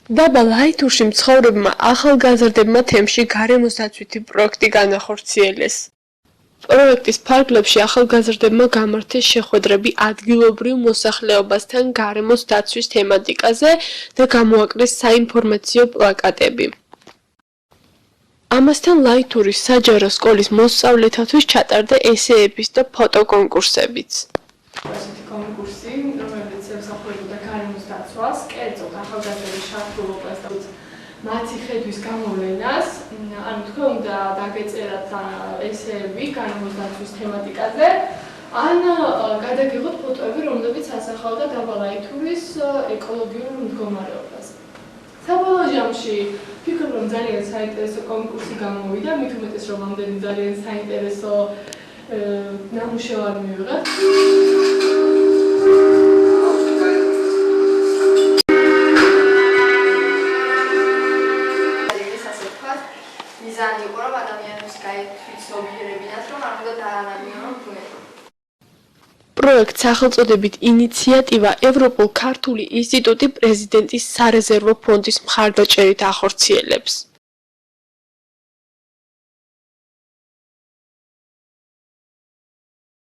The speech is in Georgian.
დაბა ლაითურში მცხოვრებმა ახალგაზრდებმა თემში გარემოს დაცვითი პროექტი განახორციელეს. პროექტის ფარგლებში ახალგაზრდებმა გამართეს შეხვედრები ადგილობრივ მოსახლეობასთან გარემოს დაცვის თემატიკაზე და გამოაკრეს საინფორმაციო პლაკატები. ამასთან ლაითურის საჯარო სკოლის მოსწავლეთათვის ჩატარდა ესეების და ფოტოკონკურსებიც. ასეთი კონკურსი, რომელიც ემსახურებოდა გარემოს დაცვას, კერძოდ ახალგაზრდების ჩართულობას და მათი ხედვის გამოვლენას, ანუ თქვენ უნდა დაგეწერათ ესეები გარემოს დაცვის თემატიკაზე, ან გადაგიღოთ ფოტოები, რომლებიც ასახავდა დაბა ლაითურის ეკოლოგიურ მდგომარეობას. საბოლოო ჯამში ვფიქრობ, რომ ძალიან საინტერესო კონკურსი გამოვიდა, მით უმეტეს რომ ამდენი ძალიან საინტერესო ნამუშევარი მივიღეთ. მიზანი იყო რომ ადამიანებს გაითვისობიერებინათ, რომ არ უნდა დაანადგურონ ბუნება. პროექტ სახელწოდებით ინიციატივა ევროპულ-ქართული ინსტიტუტი პრეზიდენტის სარეზერვო ფონდის მხარდაჭერით ახორციელებს.